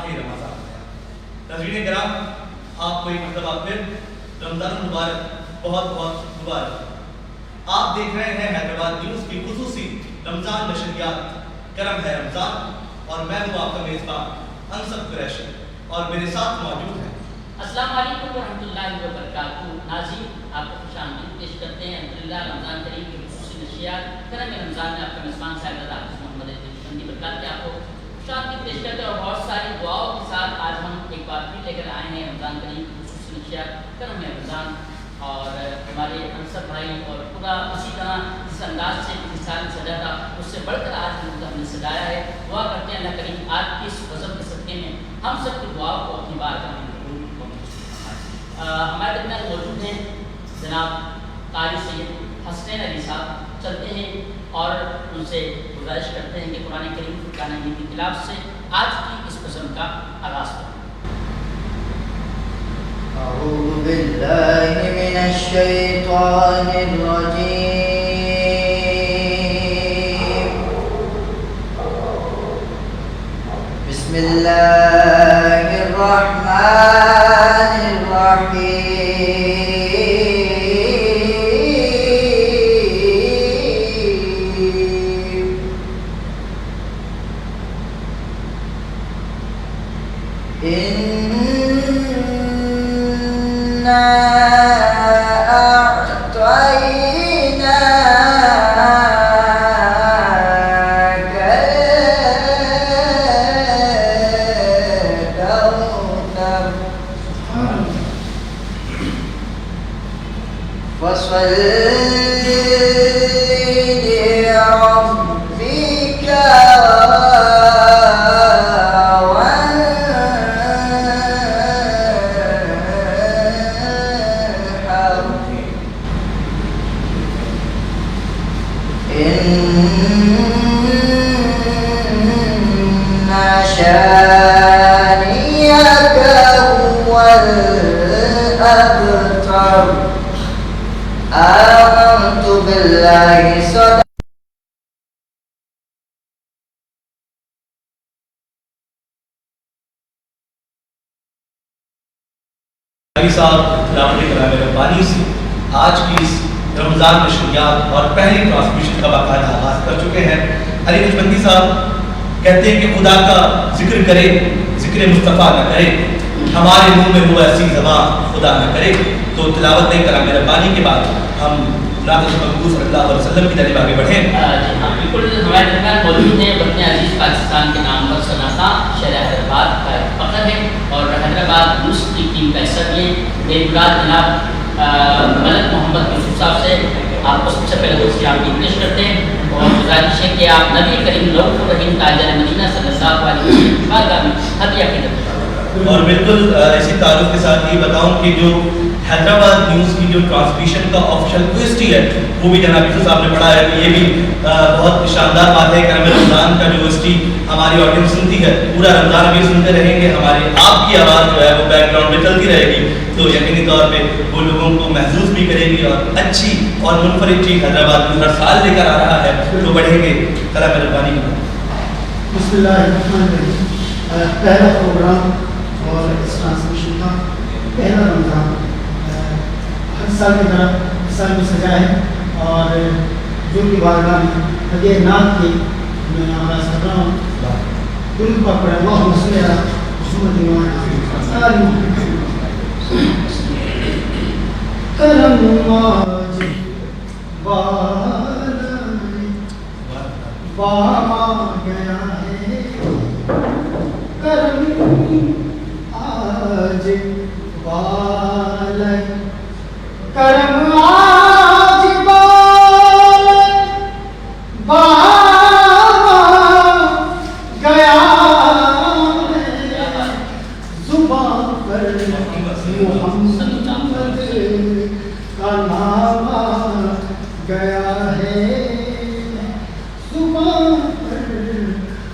آخری رمضان ہے۔ ناظرین کرام، آپ کو ایک مرتبہ پھر رمضان المبارک بہت بہت مبارک۔ آپ دیکھ رہے ہیں حیدرآباد نیوز کی خصوصی رمضان نشریات کرم ہے رمضان، اور میں ہوں آپ کا میزبان انصف قریشی، اور میرے ساتھ موجود ہیں۔ السلام علیکم ورحمۃ اللہ وبرکاتہ۔ ناظرین، آپ کو خوش آمدید پیش کرتے ہیں الحمدللہ رمضان کریم کی خصوصی نشریات کرم رمضان میں آپ کا میزبان صاحب حافظ محمد عزیز برکات کے آپ کو خوش آمدید پیش کرتے ہیں، اور بہت ساری دعاؤں کے ساتھ آج ہم ایک بار پھر لے کر آئے ہیں رمضان کریم کی خصوصی نشریات کرم رمضان، اور ہمارے انصف بھائی اور پورا اسی طرح جس انداز سے پچھلے سال سجا تھا اس سے بڑھ کر آج ہم نے سجایا ہے۔ دعا کرتے ہیں اللہ کریم آج کی اس غضب کے صدقے میں ہم سب کی دعا کو اپنی بارگاہ میں ہمارے درمیان موجود ہیں جناب قاری سید حسنین علی صاحب۔ چلتے ہیں اور ان سے گزارش کرتے ہیں کہ قرآن کریم فرقان حمید کی تلاوت سے آج کی اس قسم کا آغاز کریں۔ اعوذ باللہ من الشیطان الرجیم، بسم اللہ الرحمن الرحیم، صاحب تلاوت کلام ربانی سے آج کی اس رمضان نشریات اور پہلی ٹرانسمیشن کا باقاعدہ آغاز کر چکے ہیں۔ علی نجمندی صاحب کہتے ہیں کہ خدا کا ذکر کرے ذکر مصطفیٰ نہ کرے، ہمارے منہ میں وہ ایسی زبان خدا نہ کرے۔ تو تلاوت کلام ربانی کے بعد ہم نعت محبوب صلی اللہ علیہ وسلم کی جانب آگے بڑھیں۔ جی ہاں بالکل، ہمارے درمیان موجود ہیں وطن عزیز پاکستان کے نام پر سناتا شہر حیدرآباد کا فخر ہے، اور حیدرآباد نیوز کی ٹیم کا حصہ بھی بے مراد جناب ملک محمد یوسف صاحب سے آپ کو سب سے پہلے دوسری آپ پیش کرتے ہیں، اور گزارش ہے کہ آپ نبی کریم رؤوف الرحیم تاجر مدینہ صلی اللہ علیہ وسلم کی بارگاہ میں ہدیہ خدمت کریں۔ اور بالکل اسی تعلق کے ساتھ یہ بتاؤں کہ جو حیدرآباد نیوز کی جو ٹرانسمیشن کا آفیشیل OST ہے وہ بھی جناب یوسف صاحب نے پڑھا ہے، تو یہ بھی بہت شاندار بات ہے کہ ہمیں رمضان کا جو OST ہماری آڈینس سنتی ہے، پورا رمضان بھی سنتے رہیں گے، ہماری آپ کی آواز جو ہے وہ بیک گراؤنڈ میں چلتی رہے گی، تو یقینی طور پہ وہ لوگوں کو محظوظ بھی کرے گی، اور اچھی اور منفرد چیز حیدرآباد میں ہر سال لے کر آ رہا ہے، تو بڑھیں گے کلام ربانی کا۔ بسم اللہ الرحمن الرحیم۔ پہلا پروگرام اور اس ٹرانسمیشن کا پہلا رمضان ہر سال کی طرح اس سال میں سجا ہے، اور جو کہ بارگاہ میں ہدیہ نعت کی میں آغاز کر رہا ہوں۔ درود پاک پڑھیں، اللہم صلی علی محمد وعلی آل محمد۔ کرم آج باما گیا ہے، کرم آج بال، کرم آج بال باما گیا ہے، زبان پر محمد کا نام آ گیا ہے، زبان پر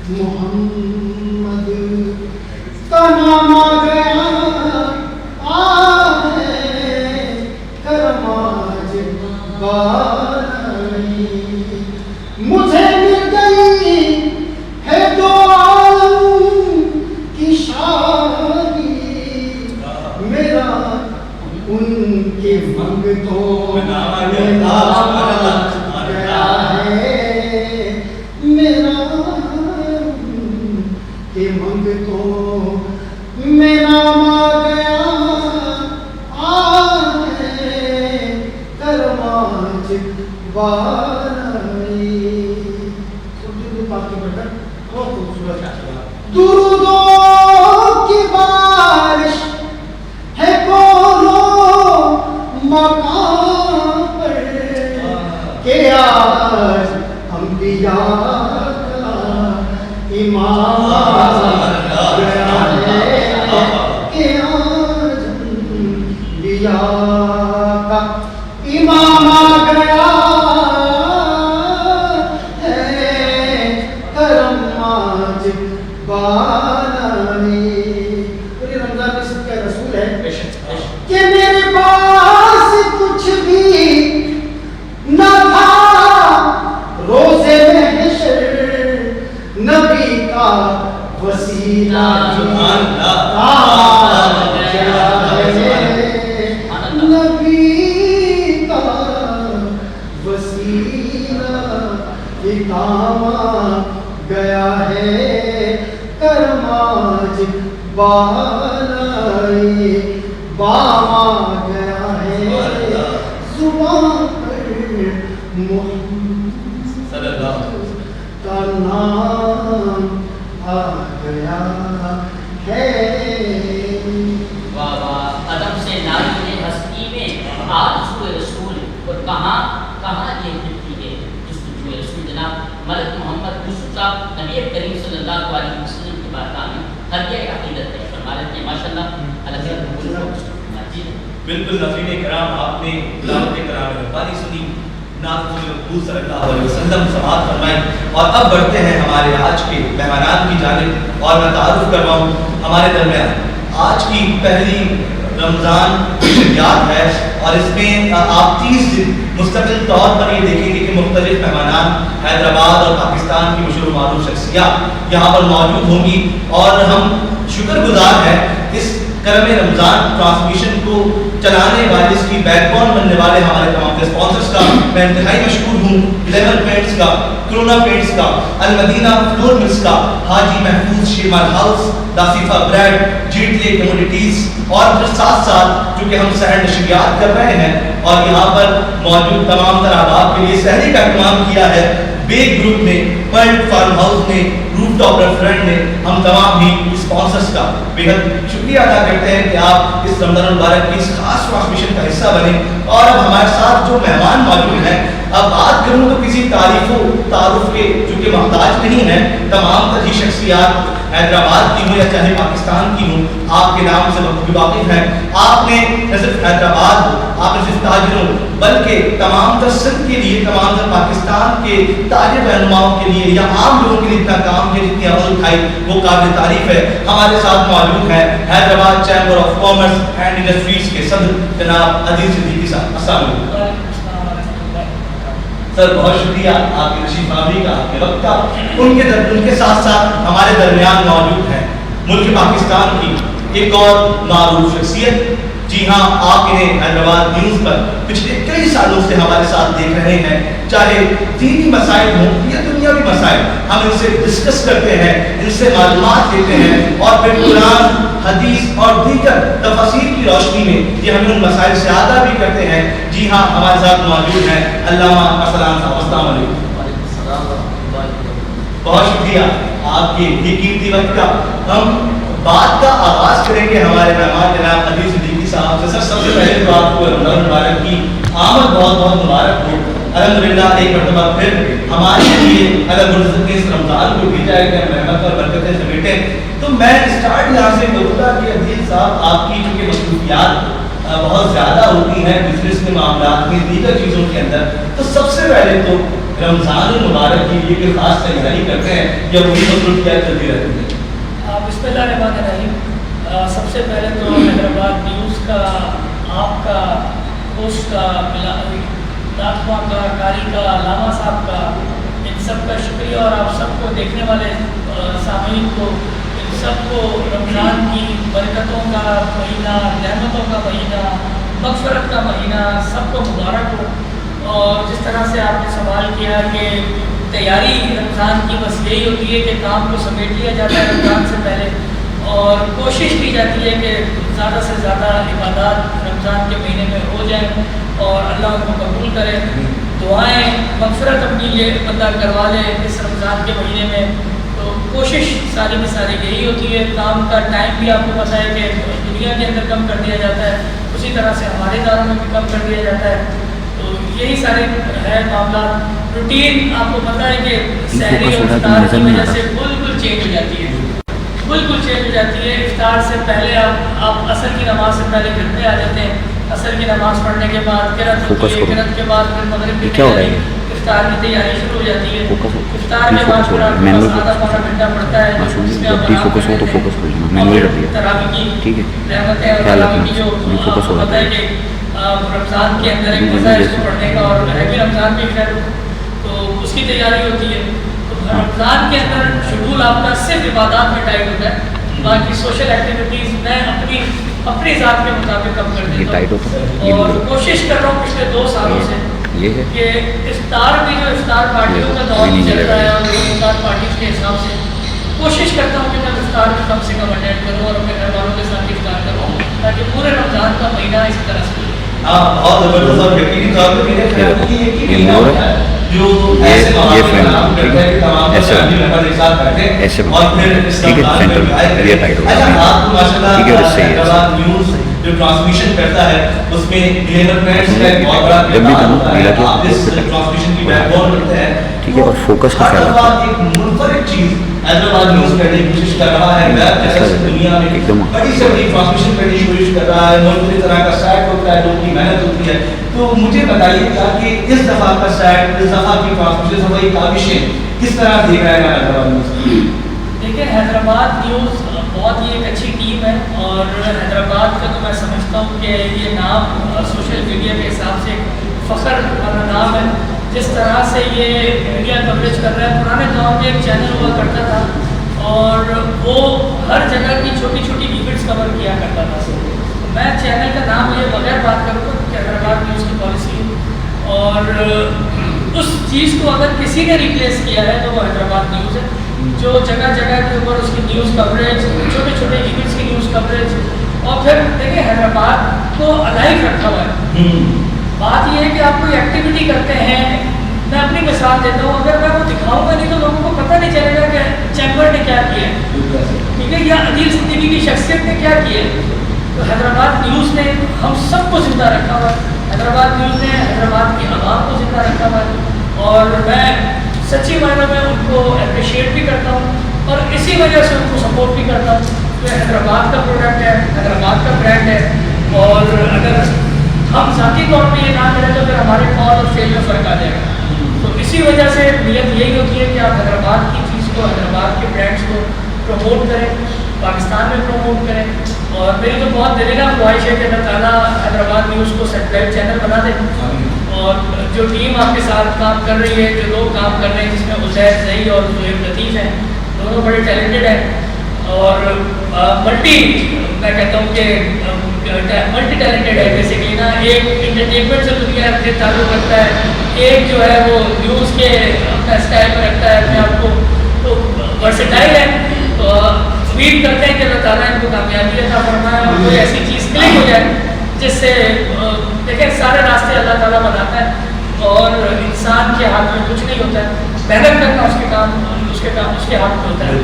محمد کا نام آ گیا ہے، کرم آج بائی، مجھے مل گئی ہے دو عالم کی شان منگتوں میں نام آ گیا۔ میں نام آ سبحان گیا اللہ۔ ہے میرا کہ منگتوں میں نام آ گیا کرماج بارائی درودوں کی بارش ہے بولو مقام پر کہ آج انبیاء کا امام آ گیا ہے کہ آج انبیاء کا امام آ گیا ہے کرم آج بارانی پوری رمضان میں سب کا رسول ہے کہ میرے پاس کچھ بھی نہ تھا روزے محشر نبی کا وسیلہ سبحان اللہ۔ آ گیا ہے نبی کا وسیلہ کام آ گیا ہے کرماج بالائی بام آ گیا ہے زبان پر محمد صلی اللہ کا نام آ گیا ہے۔ واہ واہ، ادب سے ناری ہستی میں آرزو رسول، اور کہاں یہ ملتی ہے جستجو رسول جناب ملک محمد یوسف صاحب نبی کریم صلی اللہ علیہ وسلم کی بارگاہ میں ہدیہ عقیدت پیش فرما رہے ہیں ماشاءاللہ اللہ تعالیٰ۔ بالکل ناظرین کرام، آپ نے تلاوت کرام ربانی سنی، نعت رسول صلی اللہ علیہ وسلم سماعت فرمائی، اور اب بڑھتے ہیں ہمارے آج کے مہمانان کی جانب، اور میں تعارف کرواؤں ہمارے درمیان آج کی پہلی رمضان یاد ہے، اور اس میں آپ 30 دن مستقل طور پر یہ دیکھیں گے کہ مختلف مہمانان حیدرآباد اور پاکستان کی مشہور و معروف شخصیات یہاں پر موجود ہوں گی، اور ہم شکر گزار ہیں اس کرم رمضان ٹرانسمیشن کو چلانے والے، اس کی بیک بون بننے والے ہمارے تمام کے اسپانسرز کا میں انتہائی مشکور ہوں، لیول پینٹس کا، کرونا پینٹس کا، المدینہ فلور ملز کا، حاجی محفوظ شیمال ہاؤس، داسیفہ بریڈ، جیٹلے کمیونٹیز، اور پھر ساتھ ساتھ چونکہ ہم سحر نشریات کر رہے ہیں اور یہاں پر موجود تمام تر احباب کے لیے سحری کا اہتمام کیا ہے، بیگ گروپ نے، پرل فارم ہاؤس نے، روف ٹاپ ریسٹورینٹ نے، ہم تمام بھی اسپانسرز کا بہت شکریہ ادا کرتے ہیں کہ آپ اس رمضان المبارک کی اس خاص ٹرانسمیشن کا حصہ بنے۔ اور اب ہمارے ساتھ جو مہمان موجود ہیں، اب بات کروں تو کسی تعریف و تعارف کے جو کہ محتاج نہیں ہیں، تمام تر شخصیات حیدرآباد کی ہوں یا چاہے پاکستان کی ہوں، آپ کے نام سے بخوبی واقف ہیں۔ آپ نے نہ صرف حیدرآباد، آپ نے صرف تاجروں بلکہ تمام تر سندھ کے لیے، تمام تر پاکستان کے تاجر رہنماؤں کے لیے یا عام لوگوں کے لیے اتنا کام کیا، جتنی عمل اٹھائی وہ قابل تعریف ہے۔ ہمارے ساتھ موجود ہیں Hyderabad chamber of commerce and industries کے صدر جناب عزیز صدیقی صاحب، السلام علیکم سر، بہت شکریہ آپ کی تشریف آوری کا، آپ کے وقت کا۔ ان کے ساتھ ساتھ ہمارے درمیان موجود ہیں ملک پاکستان کی ایک اور معروف شخصیت، جی ہاں، آپ انہیں حیدرآباد نیوز پر پچھلے کئی سالوں سے ہمارے ساتھ دیکھ رہے ہیں، چاہے دینی مسائل ہوں یا دنیاوی مسائل، ہم ان سے ڈسکس کرتے ہیں، ان سے معلومات لیتے ہیں، اور پھر قرآن، حدیث اور دیگر تفاسیر کی روشنی میں یہ ہمیں ان مسائل سے آگاہ بھی کرتے ہیں۔ جی ہاں، ہمارے ساتھ موجود ہیں علامہ ارسلان صاحب، السلام علیکم۔ بہت شکریہ آپ کے یہ قیمتی وقت کا۔ ہم بات کا آغاز کریں گے ہمارے مہمان جناب عزیز صدیقی صاحب سے۔ سر، سب سے پہلے تو آپ کو رمضان مبارک کی آمد بہت بہت مبارک ہو۔ الحمدللہ ایک مرتبہ پھر ہمارے لیے اگر مرزق کے اس رمضان کو بھیجا ہے کہ ہم رحمت اور برکتیں سمیٹیں، تو میں اسٹارٹ یہاں سے کروں گا کہ عزیز صاحب، آپ کی چونکہ مصروفیات بہت زیادہ ہوتی ہیں بزنس کے معاملات میں، دیگر چیزوں کے اندر، تو سب سے پہلے تو رمضان المبارک کے لیے کوئی خاص تیاری کرتے ہیں یا وہی مصروفیات چلتی رہتی ہیں؟ بسم اللہ الرحمن الرحیم۔ سب سے پہلے تو حیدرآباد نیوز کا، آپ کا، ہوسٹ کا، لاکھواں کا، کاری کا، علامہ صاحب کا، ان سب کا شکریہ، اور آپ سب کو دیکھنے والے سامعین کو، ان سب کو رمضان کی برکتوں کا مہینہ، رحمتوں کا مہینہ، मग़फ़िरत का महीना सबको मुबारक हो। और जिस तरह से आपने सवाल किया कि तैयारी रमज़ान की बस यही होती है कि काम को समेट लिया जाता है रमज़ान से पहले, और कोशिश की जाती है कि ज़्यादा से ज़्यादा इबादत रमज़ान के महीने में हो जाए और अल्लाह उनको कबूल करे। दुआएँ मग़फ़िरत अपनी ये बंदा करवा ले इस रमज़ान के महीने में। तो कोशिश सारी की सारी यही होती है। काम का टाइम भी आपको पता है कि दुनिया के अंदर कम कर दिया जाता है, उसी तरह से हमारे इदारों में भी कम कर दिया जाता है। तो यही सारे है मामला। रूटीन आपको पता है कि सहरी और इफ्तार की वजह से बिल्कुल चेंज हो जाती है, बिल्कुल चेंज हो जाती है। इफ्तार से पहले आप असर की नमाज से पहले घर पे आ जाते हैं, असर की नमाज पढ़ने के बाद किरात होती है, किरात के बाद फिर मगरिब की तैयारी, इफ्तार की तैयारी शुरू हो जाती है। इफ्तार के बाद फिर आपके पास आधा पौना घंटा पड़ता है जिसमें आप तरावी की रहमतें और तरावी की जो पता है कि रमज़ान के अंदर एक मज़ा है इसको पढ़ने का, और है भी रमज़ान भी खैर, तो उसकी तैयारी होती है। तो रमज़ान के अंदर शेड्यूल आपका सिर्फ इबादत में टाइट होता है, बाकी सोशल एक्टिविटीज़ मैं अपनी ज़ात के मुताबिक कम कर देता हूँ। और कोशिश कर रहा हूँ पिछले 2 सालों से कि इफ्तार भी जो इफ्तार पार्टियों का दौर चल रहा है और इफ्तार पार्टीज़ के हिसाब से कोशिश करता हूँ कि मैं इफ्तार में कम से कम अटेंड करूँ और अपने घर वालों के साथ इफ्तार करूँ, ताकि पूरे रमज़ान का महीना इस तरह से बहुत ज़बरदस्त। और यकीनी तौर पर मेरे ख्याल में ये यकीनी होता है जो ऐसे मामलों में काम करते हैं कि तमाम फैमिली मेंबर एक साथ बैठे और फिर इस रमज़ान में दुआएं करें। अच्छा, आपको माशाल्लाह हैदराबाद न्यूज़ जो ट्रांसमिशन करता है उसमें डेवलपमेंट्स का एक बहुत बड़ा किरदार होता है। आप इस ट्रांसमिशन की बैकबोन बनते हैं, ठीक है। और फोकस का हैदराबाद एक मुनफरिद चीज़ हैदराबाद न्यूज़ करने की कोशिश कर रहा है, वेब जैसे दुनिया में बड़ी से बड़ी ट्रांसमिशन करने की कोशिश कर रहा है, मुख्तलिफ तरह का सैट होता है, लोगों की मेहनत होती है। तो मुझे बताइएगा कि इस दफ़ा का सैट, इस दफ़ा की ट्रांसमिशन, हमारी काविशें किस तरह देख रहा है हैदराबाद न्यूज़? देखिए, हैदराबाद न्यूज़ बहुत ही एक अच्छी टीम है, और हैदराबाद का तो मैं समझता हूँ कि ये नाम सोशल मीडिया के हिसाब से फ़ख्र वाला नाम है। जिस तरह से ये मीडिया कवरेज कर रहा है, पुराने दौर में एक चैनल हुआ करता था और वो हर जगह की छोटी छोटी इवेंट्स कवर किया करता था। मैं चैनल का नाम ये बगैर बात करूँगा कि हैदराबाद न्यूज़ की पॉलिसी, और उस चीज़ को अगर किसी ने रिप्लेस किया है तो वो हैदराबाद न्यूज़ है, जो जगह जगह के ऊपर उसकी न्यूज़ कवरेज, छोटे छोटे इवेंट्स की न्यूज़ कवरेज, और फिर देखिए हैदराबाद को अलाइव रखा हुआ है। बात यह है कि आप कोई एक्टिविटी करते हैं, मैं अपनी मिसाल देता हूँ, अगर मैं वो दिखाऊंगा नहीं तो लोगों को पता नहीं चलेगा कि चैम्बर ने क्या किया है, ठीक है, या अदील सिद्दीकी की शख्सियत ने क्या किया है। तो हैदराबाद न्यूज़ ने हम सबको जिंदा रखा हुआ है, हैदराबाद न्यूज़ ने हैदराबाद की आवाम को जिंदा रखा हुआ है, और मैं सच्ची मायनों में उनको अप्रिशिएट भी करता हूँ और इसी वजह से उनको सपोर्ट भी करता हूँ। तो हैदराबाद का प्रोडक्ट है, हैदराबाद का ब्रांड है, और अगर हम ज़ाती तौर पे ये ना करें तो फिर हमारे कॉल और फेल में फ़र्क आ जाएगा। तो इसी वजह से नीयत यही होती है कि आप हैदराबाद की चीज़ को, हैदराबाद के ब्रांड्स को प्रमोट करें, पाकिस्तान में प्रमोट करें। और मेरी तो बहुत दिलीना ख्वाहिश है कि अल्लाह ताला हैदराबाद न्यूज़ को सैटेलाइट चैनल बना दे, और जो टीम आपके साथ काम कर रही है, जो लोग काम कर रहे हैं, जिसमें उज़ैर ज़ई और ज़ुहैब लतीफ़ हैं, दोनों बड़े टैलेंटेड हैं और मल्टी, मैं कहता हूँ कि मल्टी टैलेंटेड है। बेसिकली ना, एक एंटरटेनमेंट से दुनिया से ताल्लुक़ रखता है, एक जो है वो न्यूज़ के अपना स्टाइल में रखता है अपने आप को, तो वर्सेटाइल है। तो उम्मीद करते हैं कि अल्लाह ताला इनको कामयाबी अता फरमाए और कोई ऐसी चीज़ क्लिक हो जाए जिससे, देखें, सारे रास्ते अल्लाह ताला बनाता है और इंसान के हाथ में कुछ नहीं होता है, मेहनत करना उसके हाथ में होता है।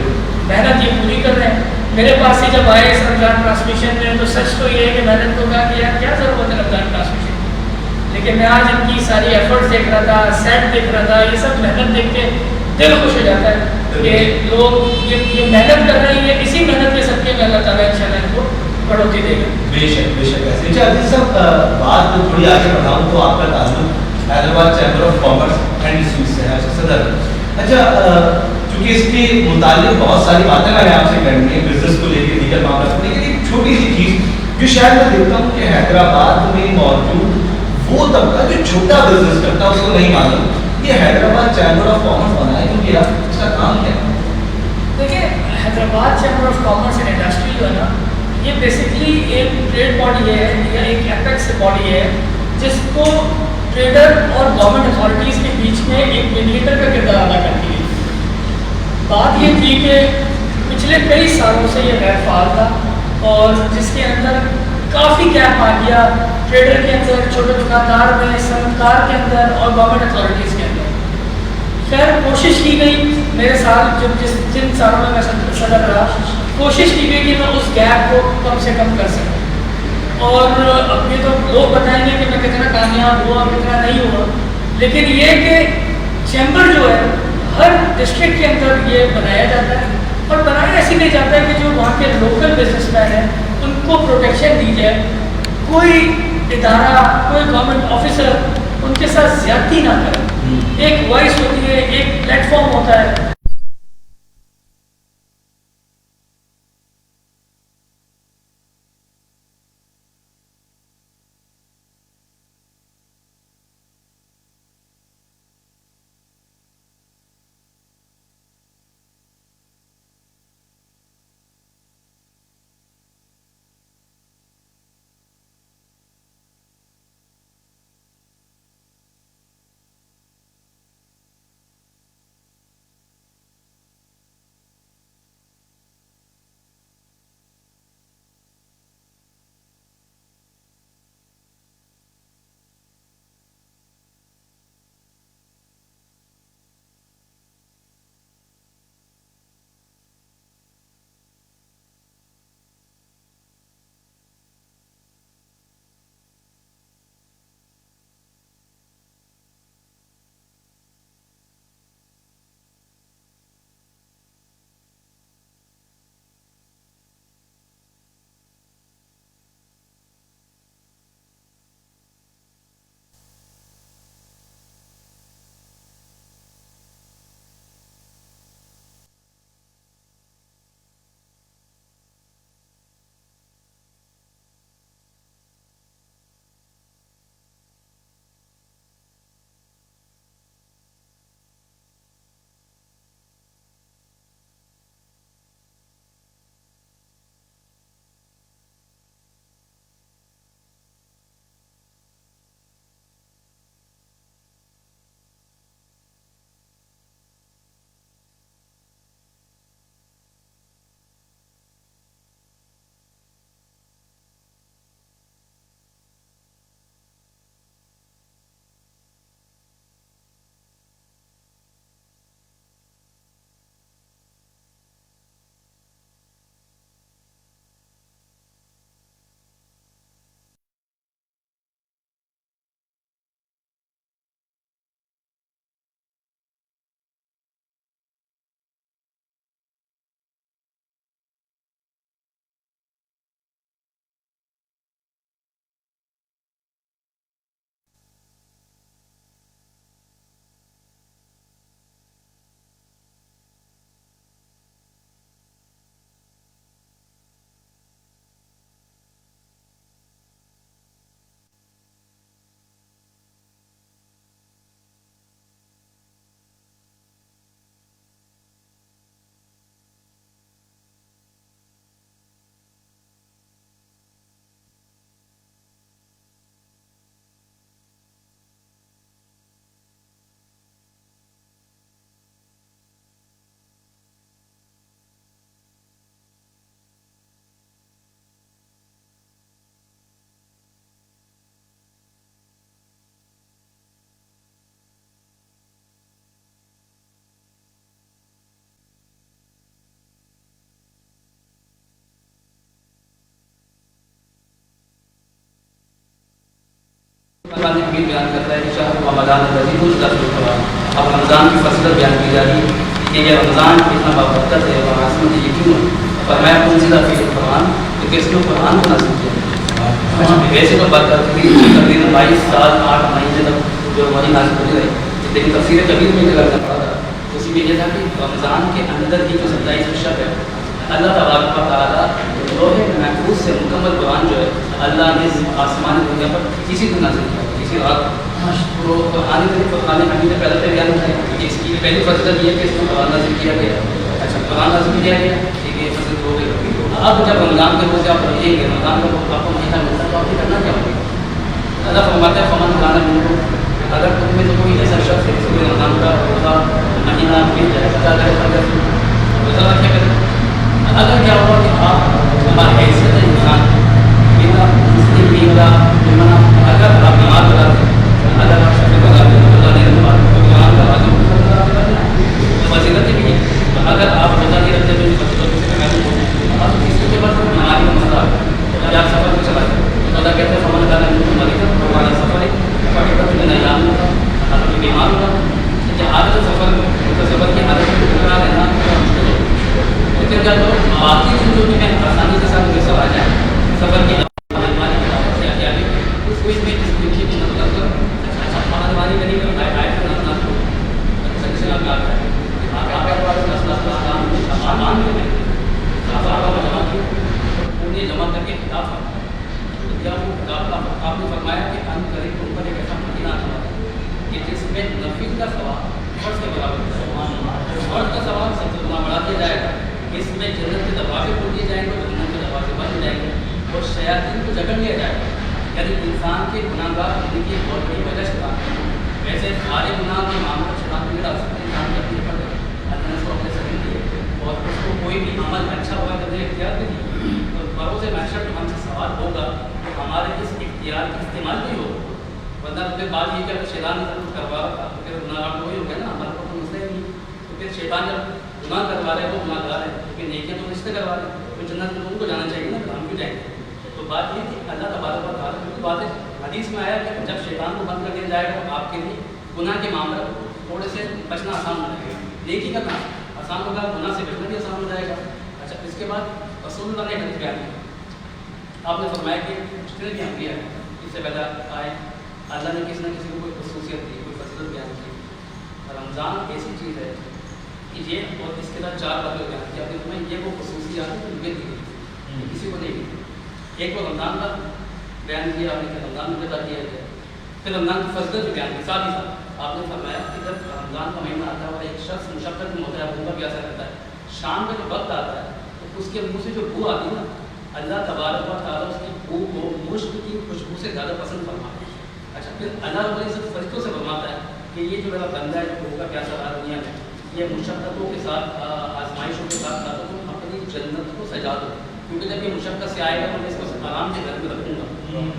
मेहनत ये पूरी कर रहे हैं। मेरे पास ही जब आए इस रमज़ान ट्रांसमिशन में, तो सच तो ये है कि मैंने तो कहा कि यार क्या ज़रूरत है रमज़ान ट्रांसमिशन, लेकिन मैं आज इनकी सारी एफर्ट्स देख रहा था, सेट देख रहा था, ये सब मेहनत देख के दिल खुश हो जाता है कि लोग ये मेहनत कर रहे हैं। इसी मेहनत के सबके में अल्लाह ताला इंशाल्लाह इनको बढ़ोतरी देगा। बेशक बेशक। ऐसे अच्छा, सब बात थोड़ी आगे बढ़ाऊँ तो आपका ताल्लुक Hyderabad chamber of commerce and industries से है, सदर। अच्छा, क्योंकि इसके मुतालिक बहुत सारी बातें मैंने आपसे करनी है, बिजनेस को लेकर, दीगर मामला को लेकर, एक छोटी सी चीज़ जो शायद मैं देखता हूँ कि हैदराबाद में मौजूद वो तबका जो छोटा बिजनेस करता है उसको नहीं मालूम ये हैदराबाद चैम्बर ऑफ कॉमर्स बना है, क्योंकि इसका काम क्या है? देखिए, Hyderabad chamber of commerce and industry जो है ना, یہ بیسکلی ایک ٹریڈ باڈی ہے یا ایک اپیکس باڈی ہے جس کو ٹریڈر اور گورنمنٹ اتھارٹیز کے بیچ میں ایک میڈیٹر کا کردار ادا کرتی ہے. بات یہ تھی کہ پچھلے کئی سالوں سے یہ غیر فعال تھا اور جس کے اندر کافی گیپ آ گیا ٹریڈر کے اندر, چھوٹے دکاندار میں, صنعت کے اندر اور گورنمنٹ اتھارٹیز کے اندر. خیر کوشش کی گئی میرے ساتھ جن سالوں میں صدر رہا, کوشش کی گئی کہ میں اس گیپ کو کم سے کم کر سکوں. اور اب یہ تو لوگ بتائیں گے کہ میں کتنا کامیاب ہوا کتنا نہیں ہوا, لیکن یہ کہ چیمبر جو ہے ہر ڈسٹرکٹ کے اندر یہ بنایا جاتا ہے اور بنایا ایسے نہیں جاتا ہے کہ جو وہاں کے لوکل بزنس مین ہیں ان کو پروٹیکشن دی جائے, کوئی ادارہ کوئی گورنمنٹ آفیسر ان کے ساتھ زیادتی نہ کرے. ایک وائس ہوتی ہے, ایک پلیٹ فارم ہوتا ہے. قرآن حکیم بیان کرتا ہے کہ شہر رمضان الذی انزل فیہ القرآن. اب رمضان کی فضیلت بیان کی جا رہی ہے کہ یہ رمضان اتنا بابرکت ہے اور عظمت ہے. یہ کیوں ہے؟ فرمایا انزل فیہ القرآن, کہ اس نے قرآن کو نازل کیا. ویسے تو برکت تھی تقریباً 22 سال 8 مہینے تک جو وہی نازل ہوتی رہی, لیکن تفسیر کبیر میں یہ کرنا پڑا تھا. اسی میں یہ تھا کہ رمضان کے اندر ہی جو 27 شب ہے اللہ تبارک و تعالیٰ لوح محفوظ سے مکمل قرآن جو ہے اللہ نے آسمان دنیا پر کسی کو نازل کیا, کسی رات. تو قرآن کریم قرآن حمید نے پہلے بیان کیا کہ اس کی پہلی فضیلت یہ ہے کہ اس میں قرآن نازل کیا گیا. اچھا قرآن نازل کیا گیا, ٹھیک ہے, فضیلت ہو گئی. اب جب رمضان کے روزے آپ رکھیں گے، رمضان کا آپ کو مہینہ ملتا ہے تو آپ نے کرنا کیا ہوگا؟ اللہ فرماتا ہے فمن کان منکم، اگر تم میں سے کوئی ایسا شخص ہے جس کو رمضان کا روزہ مہینہ مل جائے کیا کرے؟ اگر روزہ رکھے کرے، اگر کیا ہوا کہ آپ ہماری حیثیت ہے انسان بنا مسلم بنا بنا، اگر آپ نماز پڑھا دیں، اگر آپ شکر پڑھا دیں تو اللہ نے قرآن کا واجب تو فضیلت بھی ہے. اگر آپ روزہ نہیں رکھتے تو فضیلت سے محروم ہو. اب اس کے بعد بیماری کا مسئلہ ہے یا سفر میں چلا جائے تو اللہ کہتے ہیں فمن کان منکم مریضا او علی سفر فعدۃ من ایام اخر. اگر کوئی بیمار ہوا کہ عادت سفر کی عادت کو برقرار رہنا مشکل ہے، لیکن کیا کرو باقی دن جو میں آسانی کے ساتھ میسر آ جائے سفر کی بیماری کی عادت سے آگے اس کو اس میں اس بچے کی نظر کرو بیماری کریں گے آئے کا نام نہ کرو سکسن آپ آتا ہے آپ کے پاس مسئلہ سامان میں جمع کی انہیں جمع کر کے کتاب آپ نے فرمایا کہ ان قریب ان پر ایک ایسا مدینہ آتا ہے کہ جس میں نفل کا ثواب فرض کے برابر ہے، فرض کا ثواب سب سے بڑھا دیا جائے گا. اس میں جنت کے دروازے کھول دیے جائیں گے اور جنت کے دروازے بند جائیں گے اور شیاطین کو جکڑ لیا جائے گا. یعنی انسان کے گناہ گار ہونے کی ایک بہت بڑی وجہ شیطان ہے. ویسے سارے گناہ کے معاملے میں شیطان نہیں ڈال سکتے، انسان کے اپنے پر اللہ نے اس کو اپنے سبھی دیے اور اس کو کوئی بھی عمل اچھا ہوا کرنے اختیار نہیں. تو بروز محشر میں ہم سے سوال ہوگا کہ ہمارے اس اختیار کا استعمال نہیں ہوگا. ورنہ پھر بات یہ کہ اگر شیطان نے ضرور کروا رہا تھا تو پھر گناہ گار وہی ہو گیا نا، ہمارا کوئی مسئلہ ہی نہیں. تو پھر شیطان جب گناہ کروا رہے ہیں وہ گناہ گار ہے، کیونکہ نیکیاں تو رشتے کروا رہے ہیں تو جنت میں تو ان کو جانا چاہیے نا، ہم کیوں جائیں گے؟ تو بات یہ کہ اللہ تبارک و تعالیٰ کی بات ہے. حدیث میں آیا کہ جب شیطان کو بند کر دیا جائے گا تو آپ کے لیے گناہ کے معاملے تھوڑے سے بچنا آسان ہو جائے گا، نیکی کرنا آسان ہوگا، گناہ سے بچنا بھی آسان ہو جائے گا. اچھا اس کے بعد رسول اللہ نے حدیث بیان کیا، آپ نے فرمایا کہ جتنے بھی انبیاء ہیں اس سے پہلے آئے اللہ نے کسی نہ کسی کو کوئی خصوصیت دی، کوئی فضیلت بیان کی. رمضان ایسی چیز ہے کہ یہ اور اس کے ساتھ 4 باتیں بیان کی آپ نے، یہ وہ خصوصیات ہیں جو مجھے دی گئی کسی کو نہیں دی. ایک وہ رمضان کا بیان کیا آپ نے کہ رمضان میں پیدا کیا جائے، پھر رمضان کی فضیلت بھی بیان کی. ساتھ ہی ساتھ آپ نے فرمایا کہ جب رمضان کا مہینہ آتا ہے اور ایک شخص مشقت میں ہوتا ہے، بھوکا پیاسا رہتا ہے، شام کا جو وقت آتا ہے تو اس کے منہ سے جو بو آتی ہے نا، اللہ تبارک و تعالیٰ اس کی بو کو مشک کی خوشبو سے زیادہ پسند فرماتا ہے. اچھا پھر اللہ رب العزت فرشتوں سے فرماتا ہے کہ یہ جو میرا بندہ ہے جو بھوکا پیاسا رہا دنیا میں، یہ مشقتوں کے ساتھ آزمائشوں کے ساتھ ساتھ تم اپنی جنت کو سجا دو، کیونکہ جب یہ مشقت سے آئے گا تو میں اس کو آرام سے گھر میں رکھوں گا.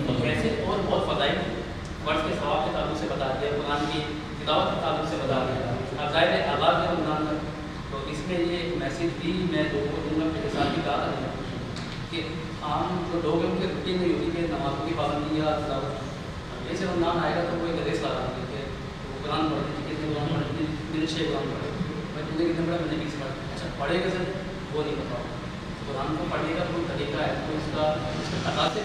تو ایسے اور بہت فضائل فرض کے ثواب کے تعلق سے بتا دیا، قرآن کی تلاوت کے تعلق سے بتا دیا. اب ظاہر ہے آغاز ہے رمضان کا، تو اس میں یہ ایک میسیج بھی میں لوگوں کو دوں گا. میرے ساتھ بھی کہا تھا کہ عام جو لوگ ہیں ان کی روٹین نہیں ہوتی کہ نمازوں کی پابندی یا تلاوت. جیسے رمضان آئے گا تو کوئی ریس لگا دیتے ہیں تو قرآن پڑھتے ہیں، کتنے قرآن پڑھتے ہیں، دن 6 قرآن پڑھے، میں تم نے کتنے پڑھا، میں نے 20 پڑھا. اچھا پڑھے گا سر وہ نہیں بتاؤ. قرآن کو پڑھنے کا کوئی طریقہ ہے تو اس کا ادا سے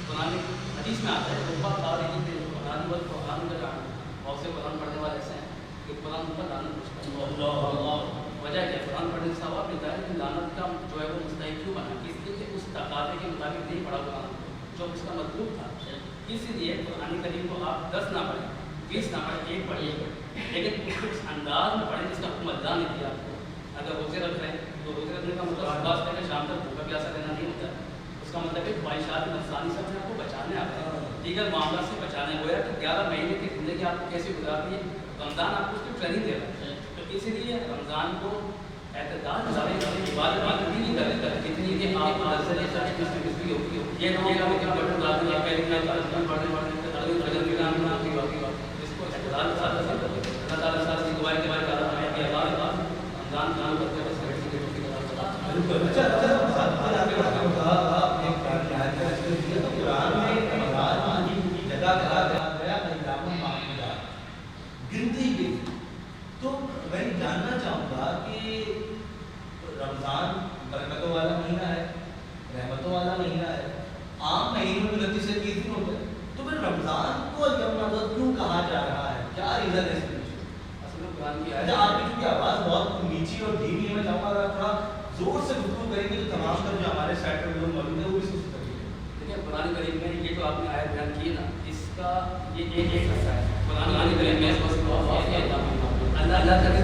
قرآن حدیث میں آتا ہے ربا قارئ قرآن والقرآن کا جان، بہت سے قرآن پڑھنے والے ایسے ہیں کہ قرآن پر لعنت پوچھتا ہے. وجہ کیا؟ قرآن پڑھنے سے ثواب ملتا ہے لیکن لعنت کا جو ہے وہ مستحق کیوں بنا؟ اس لیے کہ اس تقاضے کے مطابق نہیں پڑھا قرآن جو اس کا مطلوب تھا. اس لیے قرآن کریم کو آپ 10 نہ پڑھیں، 20 نہ پڑھیں، 1 پڑھیے، لیکن اس کو اس انداز میں پڑھیں جس کا حکم اللہ نے دیا آپ کو. اگر روزے رکھ رہے ہیں تو روزے رکھنے کا مطلب صبح سے لے کر شام تک بھوکا پیاسا رہنا نہیں ہوتا ہے. اس کا مطلب ہے خواہشات نفسانی سے اپنے آپ کو بچانے آتے ہیں، دیگر معاملات سے بچانے. گویا کہ 11 مہینے کی زندگی آپ کو کیسے گزارنی ہے، رمضان آپ کو اس کی ٹریننگ دے رہا ہے. تو اسی لیے رمضان کو اعتدال عبادت بھی نہیں کرتے جتنی کہ آپ کو نظر ہوتی ہے. یہ نہیں کہ کیا بٹن ڈال دیں پہلے پڑھنے اس کو اعتدال کے ساتھ اللہ تعالیٰ ساتھ کی دعائیں کے بعد رمضان کام کرتے ہیں. بالکل. اچھا آپ نے قرآن میں رمضان کی جگہ کہا گیا گنتی کی. تو میں جاننا چاہوں گا کہ رمضان برکتوں والا مہینہ ہے، رحمتوں والا مہینہ ہے، عام مہینوں میں 29 سے 30 دن ہوتے ہیں، تو پھر رمضان کو کیوں کہا جا رہا ہے؟ کیا ریزن ہے اس کے پیچھے؟ اصل میں قرآن کی اچھا آپ کی چونکہ آواز بہت نیچی اور دھیمی ہے، میں چاہوں گا اگر آپ تھوڑا زور سے گفتگو کریں گے تو تمام تر جو ہمارے سائٹ پر لوگ موجود ہیں وہ بھی سن سکیں گے. دیکھیں قرآن کریم میں یہ جو آپ نے آیت بیان کی ہے نا، اس کا یہ ایک حصہ ہے. قرآن کریم میں اللہ تعالیٰ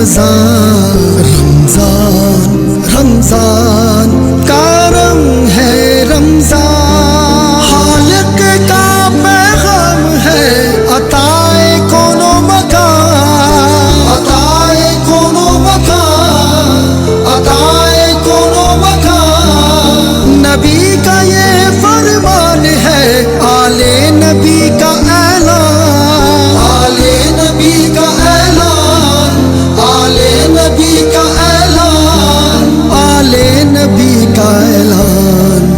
رمضان رمضان رمضان کرم ہے رمضان خالق کا پیغام ہے عطائے کون و مکان عطائے کون و مکان عطائے کون و مکان نبی کا یہ فرمان ہے آل نبی کا اعلان آل نبی کا اعلان آل نبی کا اعلان آل نبی کا اعلان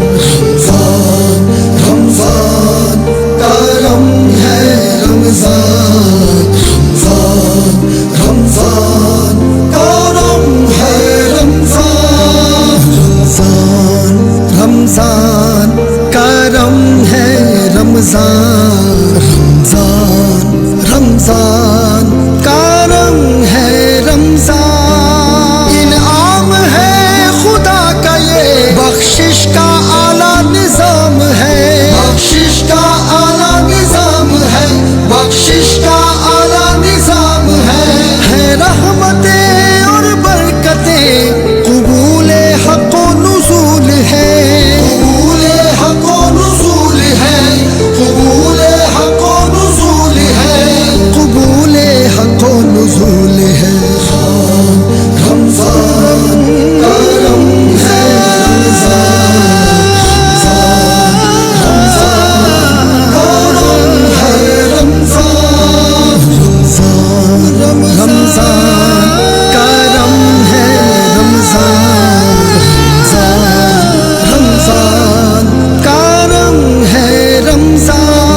رمضان رمضان کرم ہے رمضان رمضان رمضان کرم ہے رمضان رمضان رمضان کرم ہے رمضان رمضان رمضان کرم ہے رمضان انعام ہے خدا کا یہ بخشش کا اعلیٰ نظام ہے بخشش کا اعلیٰ نظام ہے بخشش کا اعلیٰ نظام ہے رحمتیں اور برکتیں قبول حق و نزول ہے قبول حق و نزول ہے قبول حق و نزول ہے قبول حق و نزول ہے رمضان کرم ہے رمضان کرم ہے رمضان رمضان کرم ہے رمضان رمضان کرم ہے رمضان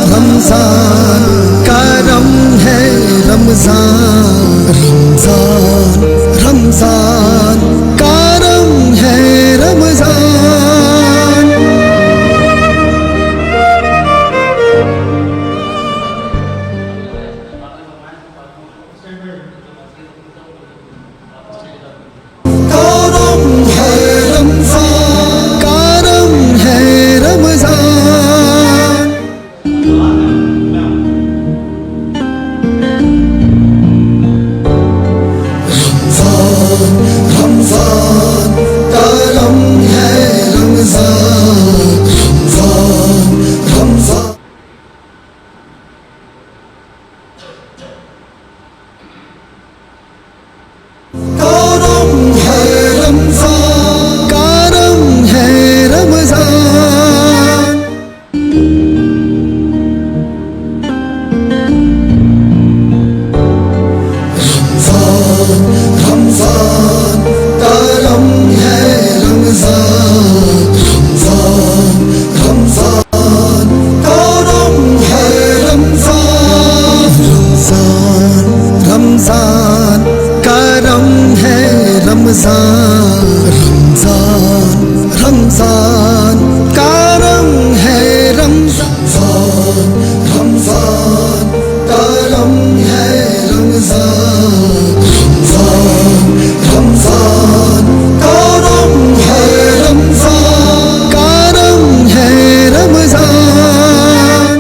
رمضان رمضان کرم ہے رمضان کرم ہے رمضان کرم ہے رمضان رمضان رمضان کرم ہے رمضان رمضان رمضان کرم ہے رمضان کرم ہے رمضان رمضان رمضان کرم ہے رمضان رمضان رمضان کرم ہے رمضان رمضان رمضان کرم ہے رمضان رمضان رمضان کرم ہے رمضان رمضان کرم ہے رمضان رمضان رمضان کرم ہے رمضان کرم ہے رمضان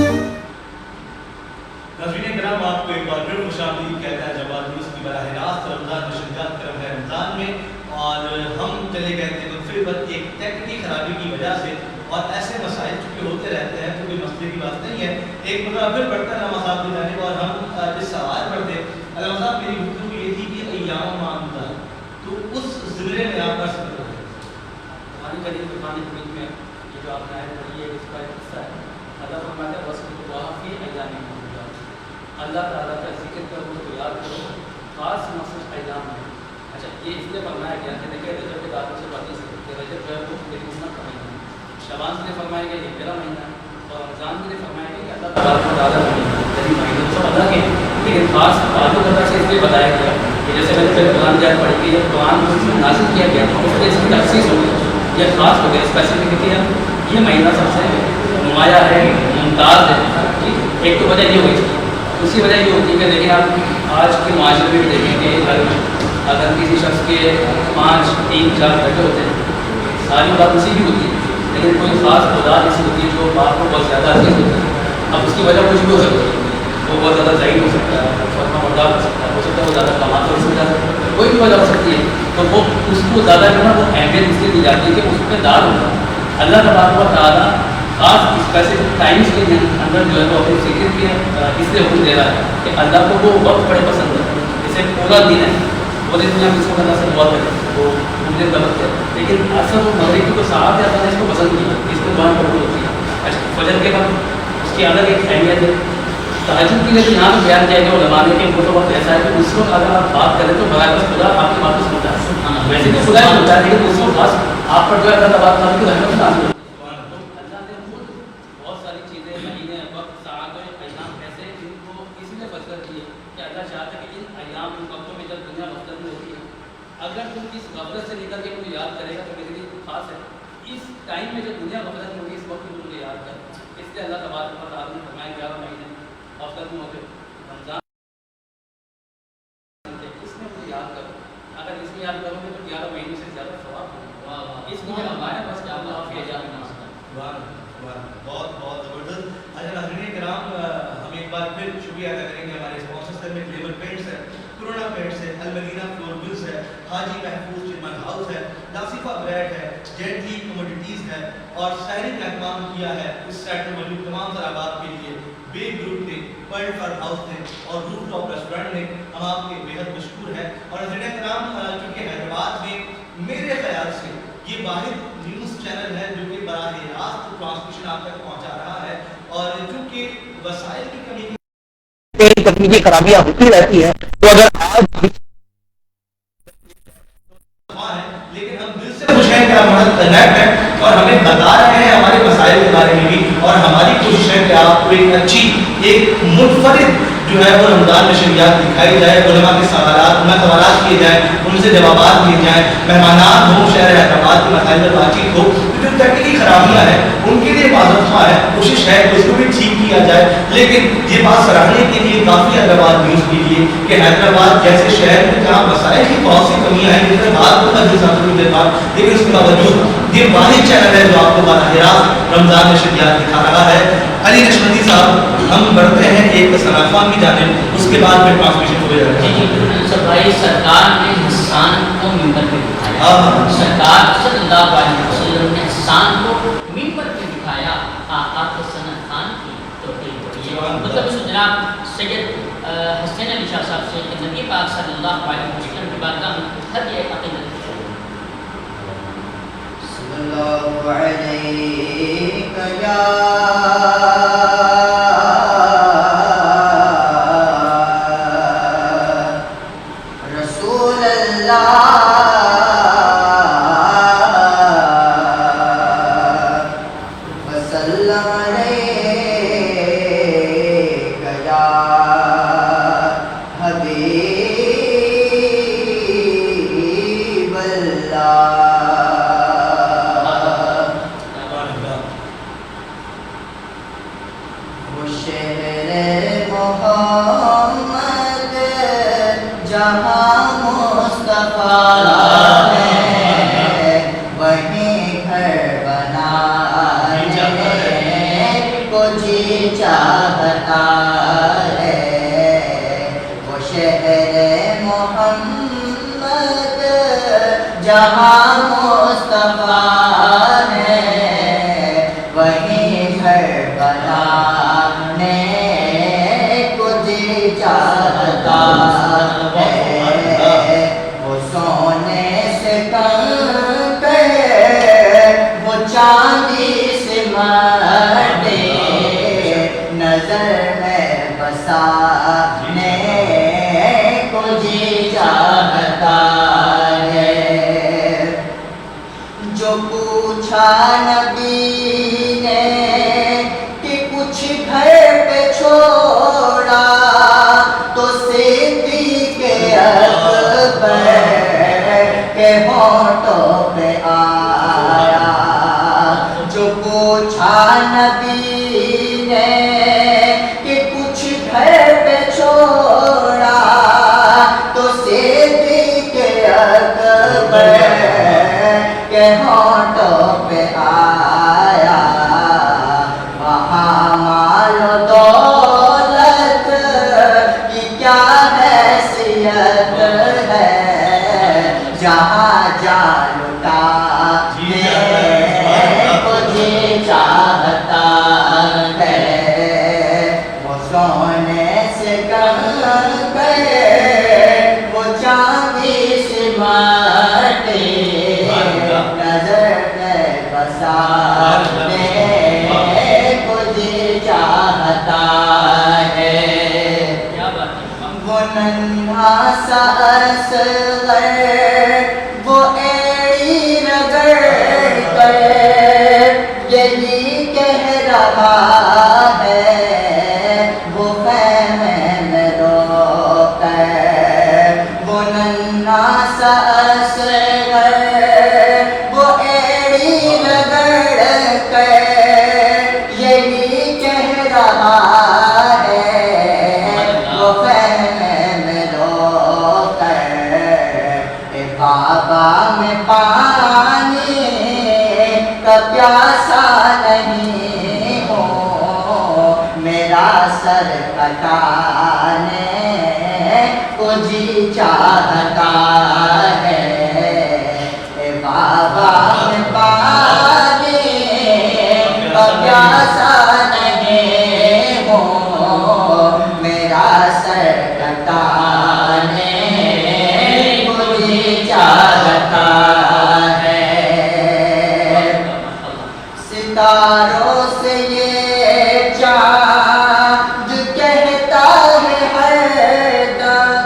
ناظرین کرام آپ کو ایک بار پھر خوش آمدید کہتا ہے جماعت نیوز کی براہ راست رمضان میں شرکت کرم ہے رمضان میں اور ہم چلے گئے تھے پھر بس ایک تکنیکی خرابی کی وجہ سے اور ایسے مسائل چونکہ ہوتے رہتے ہیں تو کوئی مسئلے کی بات نہیں ہے ایک مرتبہ پھر بڑھتا ہے علامہ صاحب کی جانب اور ہم جس سوال پڑھتے علامہ صاحب میری گفتگو یہ تھی کہ ایام معدودات تو اس زمرے میں آپ کا سفر ہے قرآن کریم قرآن حمید میں یہ جو آپ نے آیت پڑھی ہے اس کا ایک حصہ ہے اللہ فرماتا ہے وَاذْكُرُوا فِي أَيَّامٍ مَّعْدُودَاتٍ اللہ تعالیٰ کا ذکر کرو تو یاد کرو خاص مخصوص ایام میں اچھا یہ اس لیے فرمایا گیا کہ دیکھیں رجب کے دعوت سے باتیں سے کہ رجب جو ہے وہ میری قسمت کا مہینہ ہے شعبان سے فرمایا گیا یہ میرا مہینہ ہے اور رمضان سے فرمایا گیا کہ اللہ تعالیٰ مہینہ سب اللہ کے لیکن خاص تعلق اللہ سے اس لیے بتایا گیا کہ جیسے میں نے پھر قرآن جات پڑھی کہ جب قرآن نازل کیا گیا تو اس کی تخصیص ہو گئی یہ خاص ہو گیا اسپیسیفکٹی ہے یہ مہینہ سب سے نمایاں ہے ممتاز ہے ایک تو وجہ یہ ہوئی دوسری وجہ یہ ہوتی ہے کہ دیکھیں آپ آج کے معاشرے میں بھی دیکھیں گے اگر کسی شخص کے 5 3 4 بیٹے ہوتے ہیں ساری بات اسی کی ہوتی ہے لیکن کوئی خاص اولاد ایسی ہوتی ہے جو باپ کو بہت زیادہ عزیز ہوتی ہے اب اس کی وجہ کچھ بھی ہو سکتی ہے وہ بہت زیادہ ضعیف ہو سکتا ہے فرما بردار ہو कोई वजह हो सकती है, तो वो उसको ज़्यादा जो है वो अहमियत इसलिए दी जाती है कि उस पर दार होगा। अल्लाह तबारक व तआला खास स्पेसिफिक टाइम्स के अंदर जो है वो अपने जिक्र के इसलिए हुक्म दे रहा है कि अल्लाह को वो वक्त बड़े पसंद है। जैसे पूरा दिन है, पूरे दुनिया में इसको अल्लाह से दुआ करे वो मुझे गलत है, लेकिन असल वो मगरिब को साथ अल्लाह ने इसको पसंद किया, इसको दुआ कबूल होती है। अच्छा, फजर के बाद उसकी अलग एक अहमियत है। तहज्जुद के लिए तो यहाँ पर बयान किया गया उलमा ने कि वो तो वक्त ऐसा है कि उस वक्त अगर आप बात करें तो बराबर खुदा आपकी बात को सुनता है। वैसे तो खुदा ही सुनता है, लेकिन उस वक्त खास आप पर जो है अल्लाह तबारक व तआला की रहमत नाज़िल होती है। अल्लाह ने खुद बहुत सारी चीज़ें, महीने, वक्त, साआतें, अय्याम ऐसे इनको इसलिए फजल किए कि अल्लाह चाहता है कि इन अय्याम, इन वक्तों में जब दुनिया गफलत में होती है, अगर तुम इस गफलत से निकल के मुझे याद करेगा तो मेरे लिए खास है। इस टाइम में जब दुनिया गफलत में होगी, इस वक्त में मुझे याद कर, इसलिए अल्लाह तबारक व तआला ने फरमाया 11 महीने गफलत में होते रमज़ान, इसमें मुझे याद करो। अगर इसमें याद करोगे तो 11 महीने से ज़्यादा सवाब होगा। इसलिए हमारे पास क्या बहुत बहुत ज़बरदस्त। अच्छा नाज़रीन किराम, हम एक बार फिर शुक्रिया अदा करेंगे हमारे स्पॉन्सर्स में ग्लेमर पेंट्स है, कोरोना पेंट्स है, अलमदीना फ्लोर बिल्स है, हाजी महफूज चिमन हाउस है, लासिफा ब्रेड है, जेंटली कमोडिटीज़ है और शायरी का एहतमाम किया है इस साइट में मौजूद तमाम तराबात के लिए बे ग्रुप ने, वर्ल्ड फार्म हाउस ने और रूफ टॉप रेस्टोरेंट ने। हम आपके बेहद मशहूर हैं। और नाज़रीन किराम, चूँकि हैदराबाद में मेरे ख्याल से ये वाहिद न्यूज़ चैनल है जो कि बराह रास्त ट्रांसमिशन आप तक पहुँचा रहा है, और चूँकि वसाइल की कमी कई तकनीकी खराबियां होती रहती है, तो अगर आज लेकिन हम दिल से खुश हैं कि हमारा कनेक्ट है और हमें बता रहे हैं हमारे मसाइल के बारे में भी, और हमारी कोशिश है कि आपको एक अच्छी, एक मुनफरिद जो है वो रमज़ान में शरियात दिखाई जाए, उलमा के सवालात किए जाए, उनसे जवाबात दिए जाएँ, मेहमानात हों, शहर हैदराबाद के मसाइल पर बातचीत हो। जो तकनीकी खराबियाँ हैं उनके लिए माजरत ख्वाह है, कोशिश है कि उसको भी ठीक किया जाए। लेकिन ये बात सराहने के लिए काफ़ी हैदराबाद न्यूज़ के लिए कि हैदराबाद जैसे शहर में जहाँ मसाइल की बहुत सी कमियाँ हैं, जिसमें बात को देर बाद, लेकिन उसके बावजूद ये वाहिद चैनल है जो आपको बराह रास्त रमज़ान में शरियात दिखा रहा है। अली नशमती साहब, हम बढ़ते हैं एक सनाफान की जानिब, उसके बाद फिर ट्रांसमिशन हो जाएगा। भाई सरकार ने इंसान को मिंबर पे दिखाया, सरकार सल्लल्लाहु अलैहि वसल्लम ने इंसान को मिंबर पे दिखाया। आपको सनत खान की तो मतलब जनाब सैयद हसन अली शाह साहब से नबी पाक सल्लल्लाहु अलैहि वसल्लम की बारगाह में हर ये अक़ीदत सल्लल्लाहु अलैहि या रसूल अल्लाह वसल्लम अलैहि या हबीब अल्लाह। वो शहर मोहम्मद जहाँ मुस्तफा है, वहीं घर बनाने को जी चाहता है। वो शहर मोहम्मद जहाँ मुस्तफा है, वहीं घर बनाने को जी चाहता है। वो सोने से कंकर, वो चांदी से मर्दे, नजर में बसाने को जी चाहता है। जो पूछा नबी ने कि कुछ घर पे छोड़ा, तो सिद्दीक़ अकबर के होठों पे आया। जो पूछा नबी ने कि कुछ घर पे छोड़ा, तो सिद्दीक़ अकबर के होठों पे आया। वहाँ मालो दौलत की क्या हैसियत है, जहाँ जा लुटा मुझे चाहता है, वो सोने से कम गए वो चांदी से माटे, नजर में बसाने मुझे चाहता है। क्या बात है। वो नन्हा सा असग़र वो एड़ी रगड़ कर यही कह रहा है, वो ख़ैमे में रो कर। वो नन्हा सा असग़र वो एड़ी रगड़ कर यही कह रहा है, वो ख़ैमे में रो कर। बाबा में पानी का प्यासा नहीं हो, मेरा सर कटाने को जी चाहता है। बाबा में पानी का प्यासा नहीं हो, मेरा सर कटाने को जी चाहता है। सितारों से ये चाँद कहता है हर दम,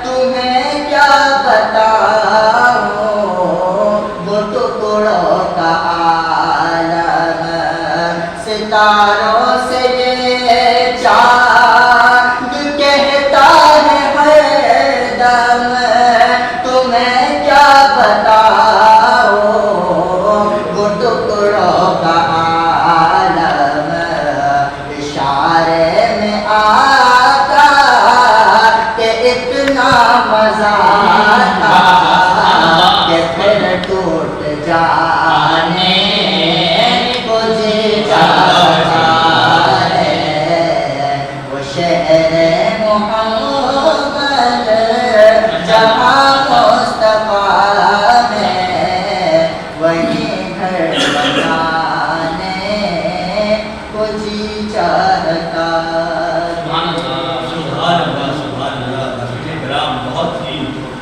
तुम्हें क्या बताऊं वो टुकड़ों का आलम। सितारों से ये चाँद कहता है हर दम, तुम्हें क्या बताऊं वो टुकड़ों का आलम। इशारे में आता कि इतना मजा था कि फिर टूट जाने को जी चाहता है। वो शहर मोहम्मद जहाँ मुस्तफा में वही घर बनाने को जी चाहता। सुभान अल्लाह, सुभान अल्लाह, सुभान अल्लाह। नाज़रीन किराम, बहुत ही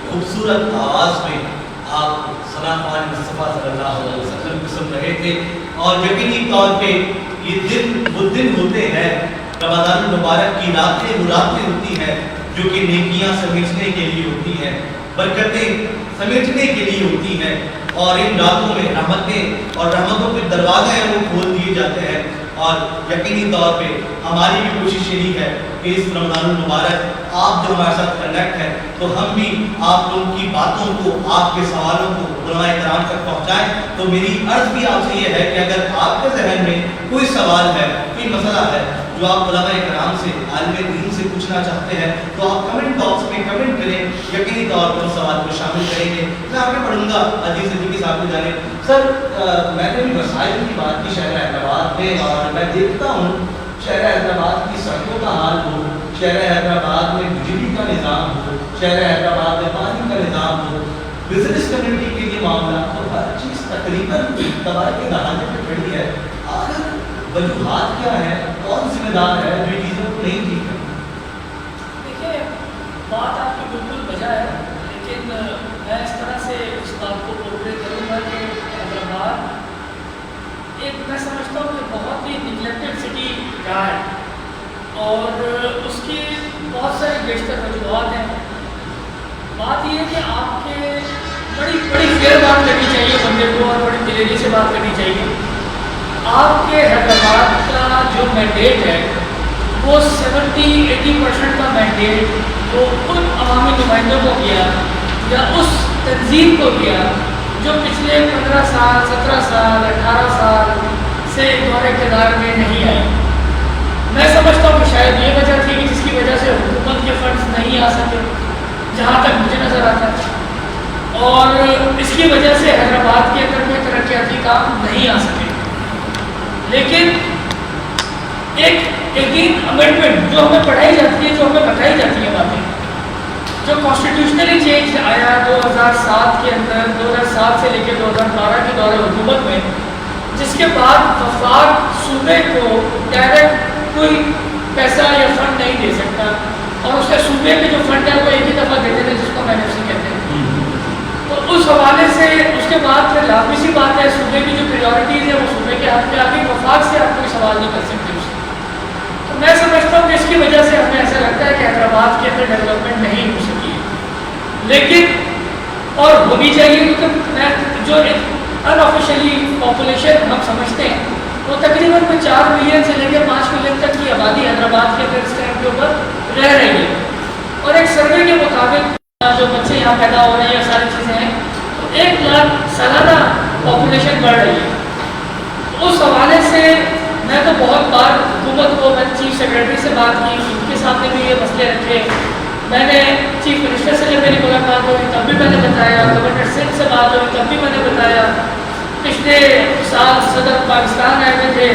खूबसूरत आवाज़ में आप सना मुस्तफ़ा सल्लल्लाहु अलैहि वसल्लम को सुन रहे थे। और यकीनी तौर पे ये दिन वो दिन होते हैं, रमज़ान मुबारक की रातें वो रातें होती हैं जो कि नेकियां समेटने के लिए होती हैं, बरकतें समेटने के लिए होती हैं। और इन रातों में रहमतें और रहमतों के दरवाजे हैं वो खोल दिए जाते हैं। और यकीनी तौर पे हमारी भी कोशिश यही है कि इस रमज़ान मुबारक आप जो हमारे साथ कनेक्ट हैं तो हम भी आप लोगों की बातों को, आपके सवालों को उलमाए किराम तक पहुँचाएँ। तो मेरी अर्ज़ भी आपसे ये है कि अगर आपके जहन में कोई सवाल है, कोई मसला है जो आप उलमाए किराम से, आलिम दीन से पूछना चाहते हैं, तो आप कमेंट बॉक्स में कमेंट करें। यकीनी तौर पर उस सवाल को शामिल करेंगे। मैं आगे बढ़ूंगा अजीज सिद्दीकी साहब को जाने। सर, मैंने भी वसाइल की बात की शहर हैदराबाद में, और मैं देखता हूँ शहर हैदराबाद की सड़कों का हाल हो, शहर हैदराबाद में बिजली का निज़ाम हो, शहर हैदराबाद में पानी का निज़ाम हो, बिजनेस कम्युनिटी के लिए मामला, तो हर चीज़ तकरीबन दबाई के दहाने पर खड़ी है। आखिर वजूहात क्या है, कौन जिम्मेदार है जो चीज़ों को नहीं ठीक है? देखिए, बात आपकी बिल्कुल वजह है, लेकिन मैं इस तरह से इस बात को पोर्ट्रे करूँगा कि हैदराबाद एक, मैं समझता हूँ कि बहुत ही निगलेक्टेड सिटी रहा है और उसकी बहुत सारी बेशतर वजूहत हैं। बात यह है कि आपके बड़ी बड़ी फेयर बात करनी चाहिए बंदे को और बड़ी दिलेरी से बात करनी चाहिए। आपके हैदराबाद का जो मैंडेट है वो 70-80% का मैंडेट वो उन अवामी नुमाइंदों को किया या उस तंजीम को किया जो पिछले 15 साल, 17 साल, 18 साल से दौर इक़्तिदार में नहीं आए। मैं समझता हूँ कि शायद ये वजह थी कि जिसकी वजह से हुकूमत के फंड्स नहीं आ सके, जहाँ तक मुझे नज़र आता है, और इसकी वजह से हैदराबाद के अंदर कोई तरक्याती काम नहीं आ सके। लेकिन एक 18 अमेंडमेंट जो हमें पढ़ाई जाती है, जो हमें बताई जाती है बातें, जो कॉन्स्टिट्यूशनली चेंज आया 2007 के अंदर, 2007 से लेकर 2012 के दौरे हुकूमत में, जिसके बाद वफाक सूबे को डायरेक्ट कोई पैसा या फंड नहीं दे सकता, और उसके सूबे के जो फंड है वो एक ही दफ़ा देते थे, जिसको MNFC कहते हैं। तो उस हवाले से उसके बाद फिर लाजमी सी बात है, सूबे की जो प्रायोरिटीज़ है वो सूबे के हाथ में आगे, वफाक से आप कोई सवाल नहीं कर सकते उससे। तो मैं समझता हूँ कि इसकी वजह से हमें ऐसा लगता है कि हैदराबाद के अंदर डेवलपमेंट नहीं हो सकी है, लेकिन और होनी चाहिए, क्योंकि मैं जो अनऑफिशियली पॉपुलेशन हम समझते हैं वो तकरीबन 4 मिलियन से लेकर 5 मिलियन तक की आबादी हैदराबाद के अंदर इस टाइम के ऊपर रह रही है, और एक सर्वे के मुताबिक जो बच्चे यहाँ पैदा हो रहे हैं, सारी चीज़ें हैं, तो 1 लाख सालाना पॉपुलेशन बढ़ रही है। तो उस हवाले से मैं तो बहुत बार हुकूमत को, मैं चीफ सेक्रेटरी से बात की, उनके सामने भी ये मसले रखे, मैंने चीफ मिनिस्टर से जब मेरी मुलाकात हुई तब भी मैंने बताया, गवर्नर सिंह से बात हुई तब भी मैंने बताया, पिछले साल सदर पाकिस्तान आए हुए थे,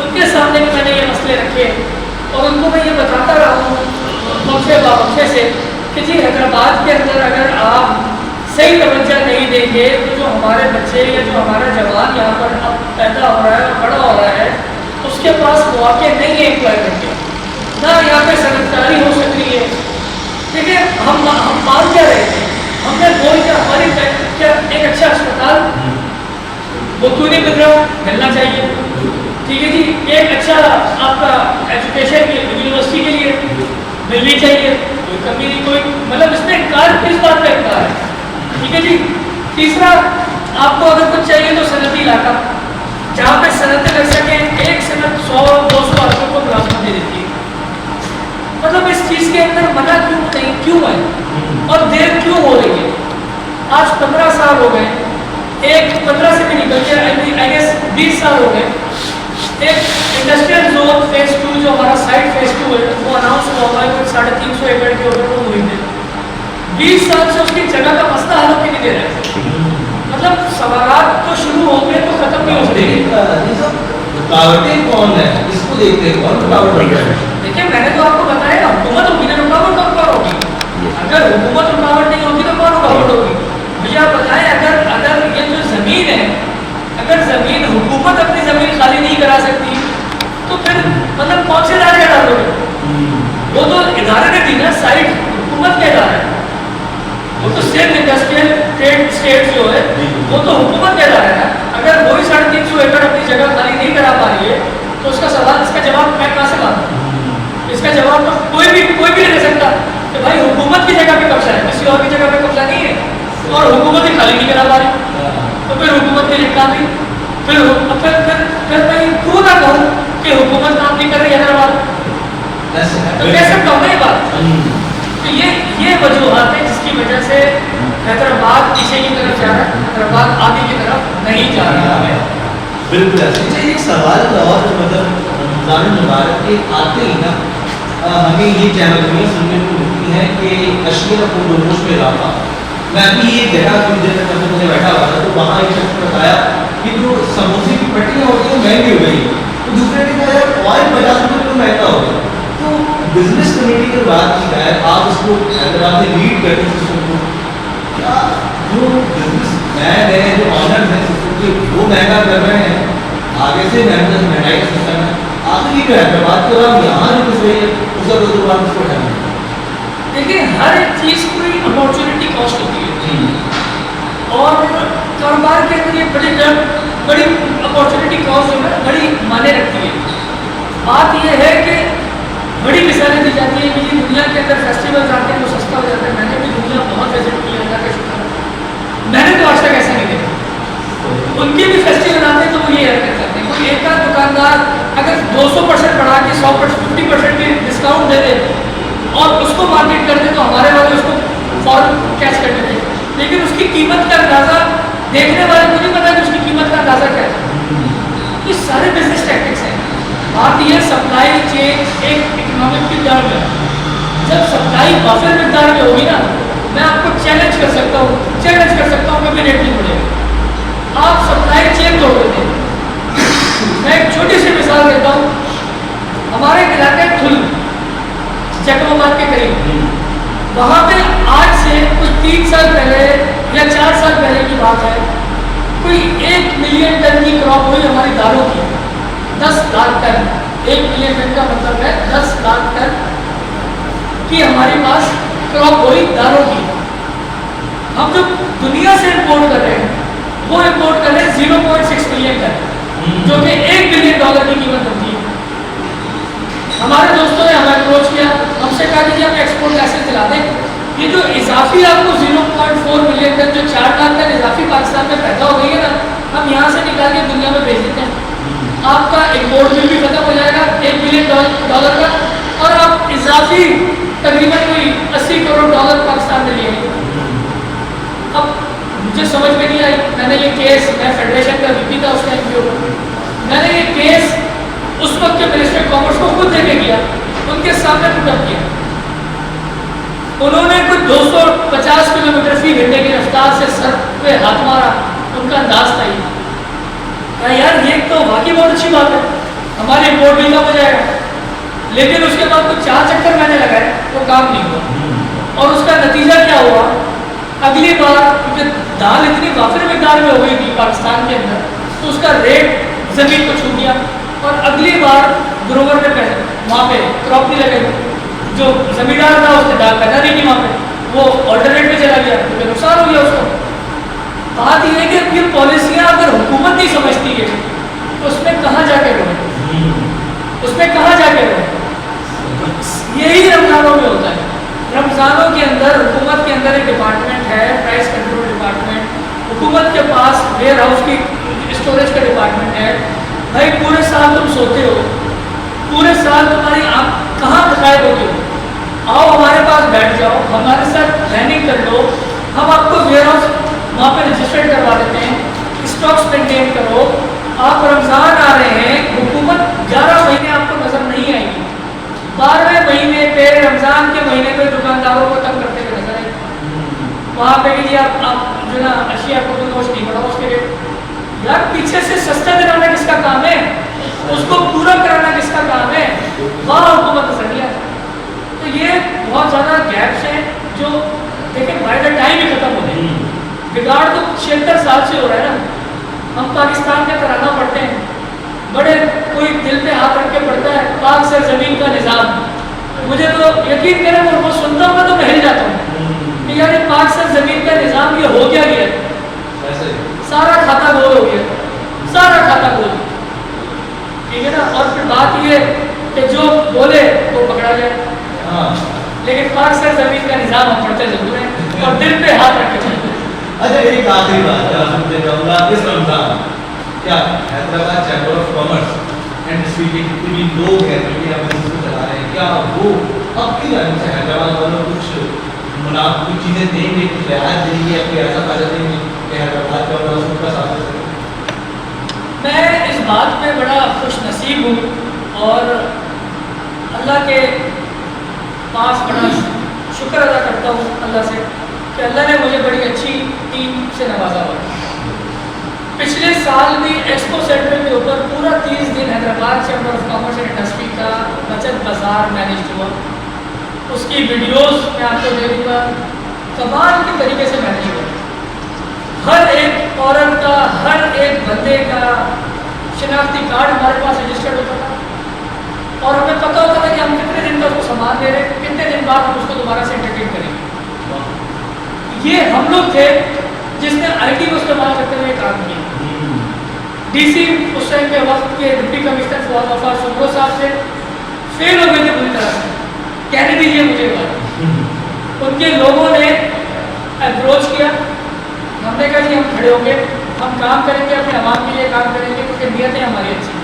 उनके सामने भी मैंने ये मसले रखे, और उनको मैं ये बताता रहा हूँ वक्फे बावक्फे से कि जी हैदराबाद के अंदर अगर आप सही तवज्जो नहीं देंगे तो जो हमारे बच्चे या जो हमारा जवान यहाँ पर अब पैदा हो रहा है और बड़ा हो रहा है, उसके पास मौके नहीं है एम्प्लॉयमेंट के, ना यहाँ पे सनतकारी हो सकती है। देखिए हम मान क्या रहे थे, हमने बोल क्या हमारी क्या एक अच्छा अस्पताल वो क्यों नहीं मिल रहा, मिलना चाहिए, ठीक है जी। एक अच्छा आपका एजुकेशन की यूनिवर्सिटी के लिए मिलनी चाहिए, कोई कमी नहीं, कोई मतलब इसमें इनकार किस बात का इनकार है, ठीक है जी। तीसरा, आपको अगर कुछ चाहिए तो सनती इलाका जहाँ पे सनतें लग सकें, एक सनत 100-200 आदमियों को मुलाजमत दे देती है, मतलब इस चीज़ के अंदर मना क्यों है और देर क्यों हो रही है। आज 15 साल हो गए, एक 15 से भी निकल के आई गेस 20 साल हो गए, एक इंडस्ट्रियल जोन फेज 2 जो हमारा साइट फेज 2 है वो अनाउंस हुआ है, 350 एकड़ के ऊपर वो हुई है, 20 साल से उसकी जगह का मसला हल होकर नहीं दे रहा है, मतलब सवालात तो शुरू हो गए तो खत्म नहीं होते। रुकावटें कौन है, इसको देखते हैं कौन रुकावट बन रहा है। देखिए मैंने तो आपको बताया ना, हुकूमत होगी ना, रुकावट कौन होगी, अगर हुकूमत रुकावट नहीं होगी तो कौन रुकावट होगी। मुझे आप बताएं, अगर ये जो ज़मीन है, अगर ज़मीन हुकूमत अपनी ज़मीन खाली नहीं करा सकती तो फिर मतलब कौन से इदारे का डालोगे, वो तो इदारे ने दी ना, साइट हुकूमत का इदारा है, वो तो सिर्फ इंडस्ट्रियल ट्रेड स्टेट जो है वो तो हुकूमत का इदारा है। अगर वही 350 एकड़ अपनी जगह खाली नहीं करा पा रही है तो उसका सवाल, इसका जवाब मैं कहाँ से लाऊं, इसका जवाब तो कोई भी नहीं दे सकता कि भाई हुकूमत की जगह पे कब्जा है, किसी और की जगह पे कब्जा नहीं है और हुकूमत ही खाली नहीं करा पा रही, तो फिर हुकूमत की निकामी, फिर मैं क्यों ना कहूँ कि हुकूमत काम नहीं कर रही हैदराबाद, तो कह सकता हूँ ना ये बात। तो ये वजूहत है जिसकी वजह से हैदराबाद पीछे की तरफ जा रहा है, हैदराबाद आगे की तरफ नहीं जा रहा है। बिल्कुल ऐसे। अच्छा एक सवाल और, मतलब रमज़ान मुबारक के आते ही ना हमें ये चैनल सुनने को मिलती है कि कश्मीर और पुलवामा में इलाका, मैं अभी ये जगह थोड़ी देर तक मुझे बैठा हुआ था तो वहाँ एक शख्स ने बताया कि जो समोसे की पट्टियाँ होती हैं महंगी हो गई, तो दूसरे ने कहा यार ऑयल 50 रुपये किलो महंगा हो गया। तो बिजनेस कमेटी की बात की जाए, आप उसको हैदराबाद में लीड करते हैं सिस्टम को, क्या जो बिजनेस मैन है, जो ऑनर्स हैं सिस्टम के, वो महंगा कर रहे हैं, आगे से महंगाई का सिस्टम है, आखिर ये जो हैदराबाद के बाद यहाँ जो कुछ रही है उसका तो बात उसको उठाना है। देखिए हर एक चीज़ की अपॉर्चुनिटी कॉस्ट होती है और कारोबार के अंदर ये बड़ी अपॉर्चुनिटी कॉस्ट जो है बड़ी मायने रखती है। बात यह है कि बड़ी मिसालें दी जाती है कि ये दुनिया के अंदर फेस्टिवल्स आते हैं तो सस्ता हो जाता है, मैंने भी दुनिया बहुत विजिट की है, अल्लाह का शुक्र, मैंने तो आज तक ऐसा नहीं देखा। उनके भी फेस्टिवल आते हैं तो वो ये हरकत करते हैं, कोई एक आध दुकानदार अगर 200% बढ़ा के 100% 50% भी डिस्काउंट दे दे और उसको मार्केट कर दे तो हमारे वाले उसको फौरन कैच कर देते हैं, लेकिन उसकी कीमत का अंदाज़ा देखने वाले को नहीं पता कि उसकी कीमत का अंदाज़ा क्या है। ये सारे बिजनेस टैक्टिक्स हैं। बात यह सप्लाई चेन एक इकोनॉमिक की टर्म है, जब सप्लाई वाफिर मिकदार में होगी ना, मैं आपको चैलेंज कर सकता हूँ कभी रेट नहीं बढ़ेगा, आप सप्लाई चेन तोड़ देते हैं। मैं एक छोटी सी मिसाल देता हूँ, हमारे इलाके ठुल जैकोबाबाद के करीब वहाँ पे आज से कुछ 3 साल पहले या 4 साल पहले की बात है, कोई 1 मिलियन टन की क्रॉप हुई हमारी दालों की, 10 लाख टन। 1 मिलियन टन का मतलब है 10 लाख टन की हमारे पास क्रॉप हुई दालों की। हम जो दुनिया से इम्पोर्ट कर रहे हैं वो इम्पोर्ट कर रहे हैं 0.6 मिलियन टन, जो कि $1 बिलियन की कीमत बनती है। हमारे दोस्तों ने हमें अप्रोच किया, हमसे कहा कि आप एक्सपोर्ट लाइसेंस दिला दें, ये जो इजाफी आपको 0.4 मिलियन टन जो 4 लाख टन इजाफी पाकिस्तान में पैदा हो गई है ना, हम यहाँ से निकाल के दुनिया में भेज देते हैं। आपका इम्पोर्ट बिल भी खत्म हो जाएगा $1 बिलियन का, और आप इजाफी तकरीबन कोई $80 करोड़ पाकिस्तान में लिए हैं। अब मुझे समझ में नहीं आई, मैंने ये केस, मैं फेडरेशन का वीपी था उस टाइम पे, मैंने ये केस उस वक्त के मिनिस्टर कॉमर्स को खुद देके किया, उनके सामने पुटअप किया। उन्होंने कुछ 250 किलोमीटर फी घंटे की रफ्तार से सर पे हाथ मारा, उनका अंदाज था ये। यार ये तो वाकई बहुत अच्छी बात है, हमारे इम्पोर्ट भी कम हो जाएगा। लेकिन उसके बाद कुछ 4 चक्कर मैंने लगाए, वो काम नहीं हुआ। और उसका नतीजा क्या हुआ, अगली बार क्योंकि दाल इतनी वाफिर मिकदार में हो गई थी पाकिस्तान के अंदर, तो उसका रेट ज़मीन को छू गया। और अगली बार ग्रोवर ने पैसे वहाँ पे क्रॉप नहीं लगे, जो जमींदार था उसने दाल पैदा नहीं की वहाँ पे, वो ऑल्टरनेट में चला गया, क्योंकि नुकसान हो गया उसको। बात यह है कि अब ये पॉलिसियाँ अगर हुकूमत नहीं समझती है तो उसमें कहाँ जाके रहे, उसमें कहाँ जाके रहे। यही रमज़ानों में होता है। रमज़ानों के अंदर हुकूमत के अंदर एक डिपार्टमेंट है, प्राइस कंट्रोल डिपार्टमेंट, हुकूमत के पास वेयर हाउस की स्टोरेज का डिपार्टमेंट है। भाई पूरे साल तुम सोते हो, पूरे साल तुम्हारी आँख कहाँ गायब होती हो, आओ हमारे पास बैठ जाओ, हमारे साथ प्लानिंग कर लो, हम आपको वेयर हाउस वहाँ पे रजिस्टर्ड करवा देते हैं, स्टॉक्स मेंटेन करो। आप रमज़ान आ रहे हैं, हुकूमत 11 महीने आपको नज़र नहीं आएगी, 12वें महीने पे रमज़ान के महीने पे दुकानदारों को तंग करते हुए नजर आएगी। वहाँ पे कि आप जो ना अशिया को तो नोश नहीं बढ़ाओ उसके रेट। यार पीछे से सस्ता दिलाना किसका काम है, उसको पूरा कराना किसका काम है, वहाँ हुकूमत असर नहीं आता। तो ये बहुत ज़्यादा गैप्स हैं जो लेकिन बाय द टाइम ही खत्म हो गए। बिगाड़ तो 76 साल से हो रहा है ना। हम पाकिस्तान का तराना पढ़ते हैं, बड़े कोई दिल पे हाथ रख के पढ़ता है, पाक सर ज़मीन का निज़ाम। मुझे तो यकीन करें और वो सुनता हूँ तो मैं हिल जाता हूँ कि यार पाक सर ज़मीन का निज़ाम ये हो क्या गया, सारा खाता गोल हो गया, सारा खाता गोल, ठीक है ना। और फिर बात ये कि जो बोले वो पकड़ा जाए। लेकिन पाक सर ज़मीन का निज़ाम हम पढ़ते जरूर हैं और दिल पे हाथ रख के चलते हैं। अच्छा एक आखिरी बात आपसे कहूँगा, इस रमज़ान क्या Hyderabad chamber of commerce and जितने भी लोग हैं जो कि आप बिजनेस चला रहे हैं, क्या वो अब की जाने से हैदराबाद वालों कुछ चीज़ें देंगे, कुछ रियायत देंगे, आपको ऐसा फायदा देंगे कि हैदराबाद का वाला उसका साथ दे सके? मैं इस बात पे बड़ा खुश नसीब हूँ और अल्लाह के पास बड़ा शुक्र अदा करता हूँ अल्लाह से कि अल्लाह ने मुझे बड़ी अच्छी टीम से नवाजा हुआ। पिछले साल भी एक्सपो सेंटर के ऊपर पूरा 30 दिन Hyderabad chamber of commerce and industry का बचत बाजार मैनेज हुआ। उसकी वीडियोस मैं आपको दे दूँगा, कमाल के तरीके से मैनेज हुआ। हर एक औरत का, हर एक बंदे का शनाख्ती कार्ड हमारे पास रजिस्टर्ड होता था और हमें पता होता था कि हम कितने दिन का उसको सामान दे रहे हैं, कितने दिन बाद हम उसको दोबारा से इंटरटेन करेंगे। ये हम लोग थे जिसने आईटी को इस्तेमाल करते हुए काम किया। डीसी उस टाइम के वक्त के डिप्टी कमिश्नर फवाद वफा सुब्रो साहब से फेल हो गए थे पूरी तरह से, कहने दीजिए मुझे बात। उनके लोगों ने अप्रोच किया, हमने कहा जी हम खड़े होंगे, हम काम करेंगे, अपने आवाम के लिए काम करेंगे क्योंकि नीयतें हमारी अच्छी थी।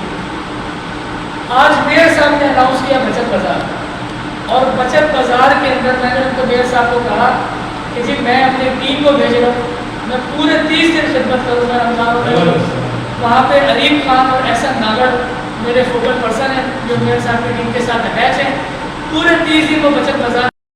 आज मेयर साहब ने अनाउंस किया बचत बाज़ार और बचत बाज़ार के अंदर मैंने उनको मेयर साहब को कहा कि जी मैं अपनी टीम को भेज रहा हूँ, मैं पूरे 30 दिन खिदमत करूँगा रमज़ान में। वहाँ पे अलीम खान और एहसन नागर मेरे फोकल पर्सन हैं जो मेयर साहब की टीम के साथ अटैच हैं। पूरे 30 दिन वो बचत बाज़ार